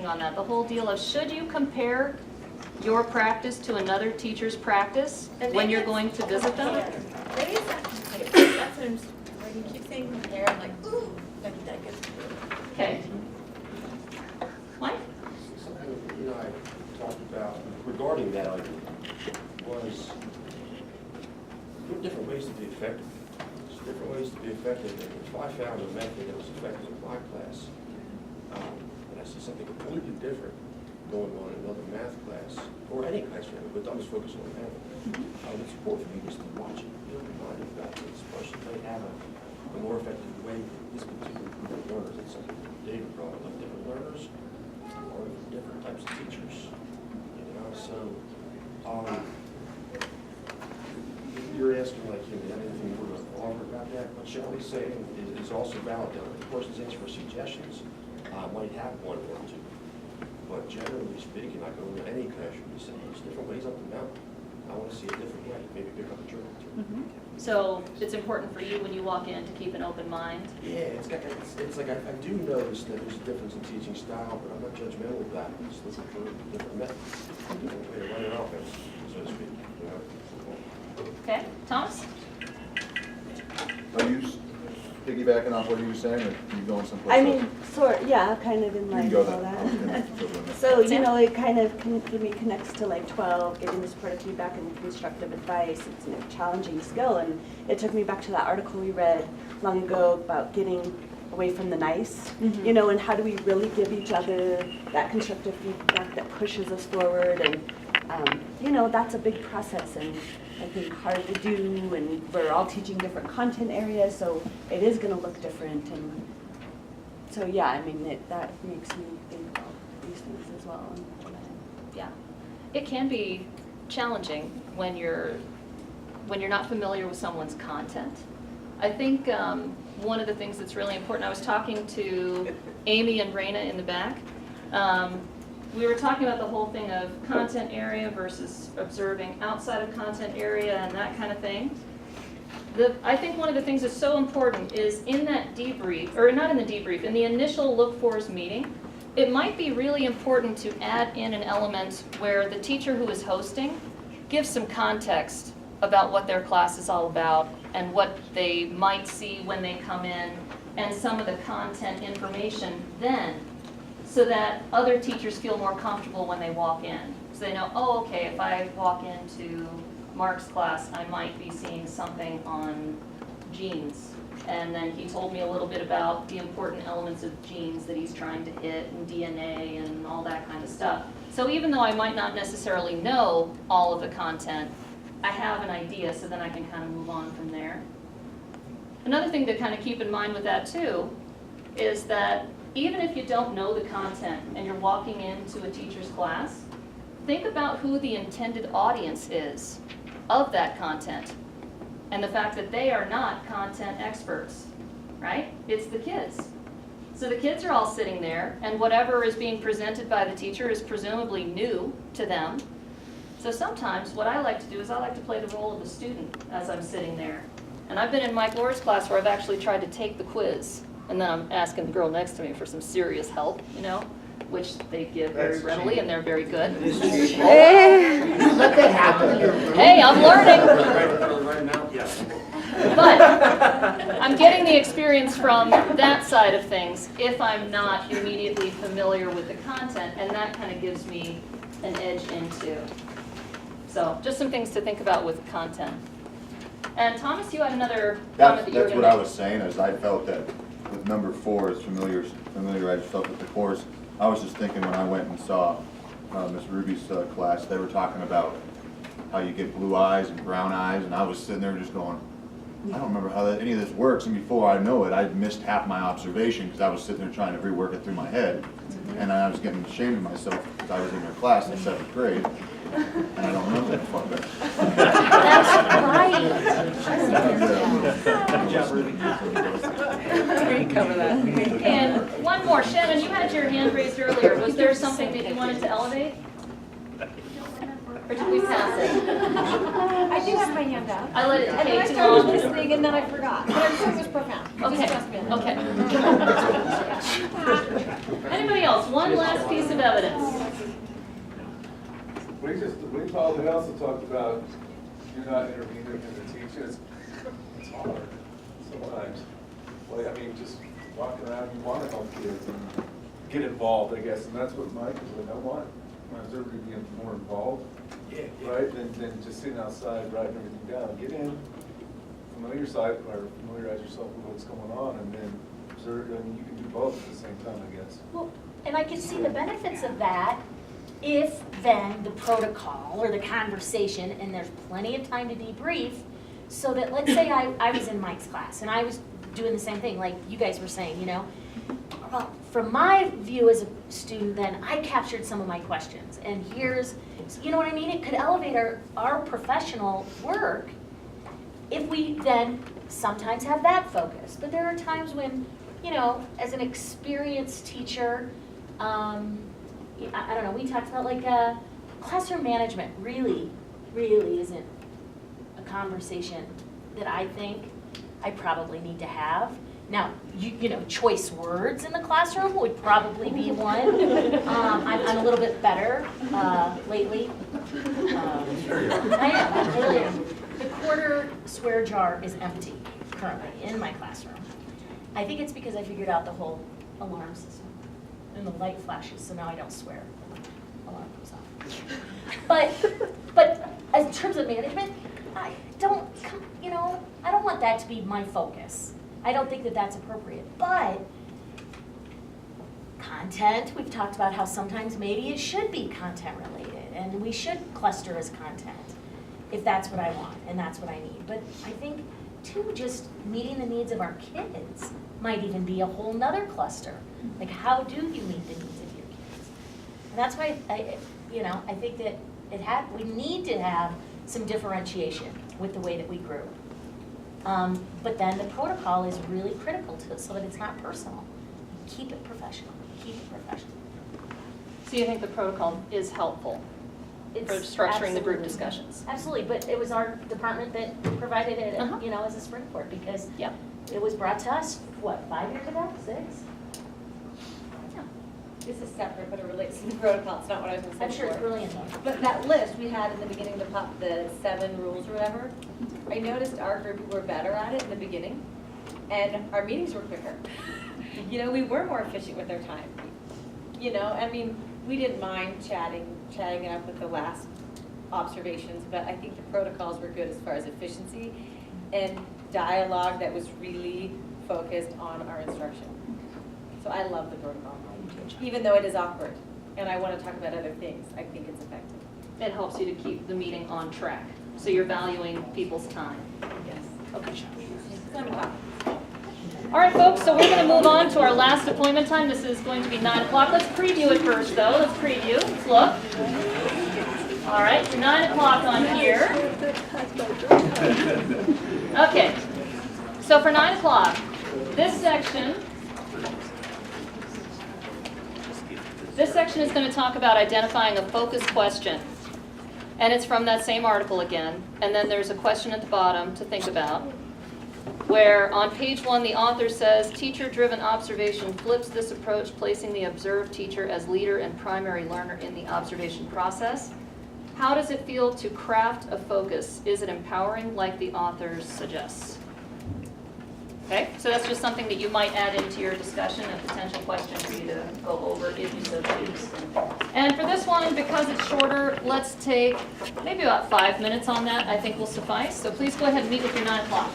thinking on that. The whole deal of should you compare your practice to another teacher's practice when you're going to visit them? Maybe it's not compare. That's what I'm, when you keep saying compare, I'm like, ooh, that gets me. Okay. Mike? Something, I talked about regarding that argument was there are different ways to be effective. There's different ways to be effective. And if I found a method that was effective in my class, and I see something completely different going on in another math class, or any class family, but I'm just focused on math, it's important for me just to watch it, be open-minded about this person might have a more effective way for this particular group of learners. It's something David brought up, like different learners or different types of teachers. So you're asking like him, anything more to offer about that? What Shelley's saying is also valid. Of course, his answer for suggestions might have one or two. But generally speaking, I go into any classroom and say, there's different ways up and down. I want to see a different way. Maybe pick up a journal or two. So it's important for you when you walk in to keep an open mind? Yeah, it's like I do notice that there's a difference in teaching style, but I'm not judgmental of that. I'm just looking for different methods, different way to run an offense, so to speak. Okay, Thomas? Are you piggybacking off what you were saying, or are you going someplace I else? mean, yeah, kind of in You line can go with all then. that. Okay. So, it kind of for me connects to like 12, giving the supportive feedback and constructive advice. It's a challenging skill, and it took me back to that article we read long ago about getting away from the nice, and how do we really give each other that constructive feedback that pushes us forward, and that's a big process, and I think hard to do, and we're all teaching different content areas, so it is going to look different, and so yeah, I mean, that makes me think about these things as well. Yeah. It can be challenging when you're not familiar with someone's content. I think one of the things that's really important, I was talking to Amy and Raina in the back. We were talking about the whole thing of content area versus observing outside of content area and that kind of thing. I think one of the things that's so important is in that debrief, or not in the debrief, in the initial look-fors meeting, it might be really important to add in an element where the teacher who is hosting gives some context about what their class is all about and what they might see when they come in and some of the content information then, so that other teachers feel more comfortable when they walk in. So they know, oh, okay, if I walk into Mark's class, I might be seeing something on genes. And then he told me a little bit about the important elements of genes that he's trying to hit, and DNA and all that kind of stuff. So even though I might not necessarily know all of the content, I have an idea, so then I can kind of move on from there. Another thing to kind of keep in mind with that too is that even if you don't know the content and you're walking into a teacher's class, think about who the intended audience is of that content and the fact that they are not content experts, right? It's the kids. So the kids are all sitting there, and whatever is being presented by the teacher is presumably new to them. So sometimes what I like to do is I like to play the role of a student as I'm sitting there. And I've been in Mike Lord's class where I've actually tried to take the quiz, and then I'm asking the girl next to me for some serious help, which they give very readily, and they're very good. Let that happen. Hey, I'm learning. Right now, yes. But I'm getting the experience from that side of things if I'm not immediately familiar with the content, and that kind of gives me an edge into. So just some things to think about with content. And Thomas, you had another comment that you were That's going what to I was saying, is I felt that with number 4 is familiarize yourself with the course. I was just thinking when I went and saw Miss Ruby's class, they were talking about how you get blue eyes and brown eyes, and I was sitting there just going, I don't remember how any of this works, and before I know it, I'd missed half my observation because I was sitting there trying to rework it through my head, and I was getting ashamed of myself because I was in her class in 7th grade, and I don't remember that far back. And one more, Shannon, you had your hand raised earlier. Was there something that you wanted to elevate? Or did we pass it? I do have my hand up. I let it And then I take too started long. listening and then I forgot. But I'm sure it was profound. Okay, Just trust me on that. okay. Anybody else? One last piece of We also talked about you're not intervening in the teaching. It's hard sometimes. Well, I mean, just walking around, you want to help kids and get involved, I guess, and that's what Mike is like. I want my observer to be more involved, right, than just sitting outside writing everything down. Get in, familiarize yourself with what's going on, and then observe. I mean, you can do both at the same time, I guess. Well, and I could see the benefits of that if then the protocol or the conversation, and there's plenty of time to debrief, so that, let's say I was in Mike's class and I was doing the same thing, like you guys were saying, you know. Well, from my view as a student then, I captured some of my questions, and here's, you know what I mean? It could elevate our professional work if we then sometimes have that focus. But there are times when, you know, as an experienced teacher, I don't know, we talked about like classroom management really isn't a conversation that I think I probably need to have. Now, you know, choice words in the classroom would probably be one. I'm a little bit better lately. I am, really. The quarter swear jar is empty currently in my classroom. I think it's because I figured out the whole alarm system. And the light flashes, so now I don't swear. Alarm goes off. But in terms of management, I don't want that to be my focus. I don't think that that's appropriate. But content, we've talked about how sometimes maybe it should be content related, and we should cluster as content if that's what I want and that's what I need. But I think too, just meeting the needs of our kids might even be a whole nother cluster. Like, how do you meet the needs of your kids? And that's why I think that we need to have some differentiation with the way that we group. But then the protocol is really critical to it so that it's not personal. Keep it professional. Keep it professional. So you think the protocol is helpful for structuring the group discussions? Absolutely, but it was our department that provided it, you know, as a springboard, because it was brought to us, what, 5 years ago, 6? This is separate, but it relates to the protocol. It's not what I was going to say I'm sure it's before. brilliant though. But that list we had in the beginning, the 7 rules or whatever, I noticed our group were better at it in the beginning, and our meetings were quicker. You know, we were more efficient with our time. You know, I mean, we didn't mind chatting it up with the last observations, but I think the protocols were good as far as efficiency and dialogue that was really focused on our instruction. So I love the protocol, even though it is awkward, and I want to talk about other things. I think it's effective. It helps you to keep the meeting on track, so you're valuing people's time. Yes. Okay. So I'm gonna talk. All right, folks, so we're going to move on to our last appointment time. This is going to be 9 o'clock. Let's preview it first, though. Let's preview. Let's look. All right, 9 o'clock on here. Okay, so for 9 o'clock, this section is going to talk about identifying a focus question. And it's from that same article again. And then there's a question at the bottom to think about, where on page 1 the author says, teacher-driven observation flips this approach, placing the observed teacher as leader and primary learner in the observation process. How does it feel to craft a focus? Is it empowering like the author suggests? Okay, so that's just something that you might add into your discussion, a potential question for you to go over if you so choose. And for this one, because it's shorter, let's take maybe about 5 minutes on that. I think will suffice. So please go ahead and meet with your 9 o'clock.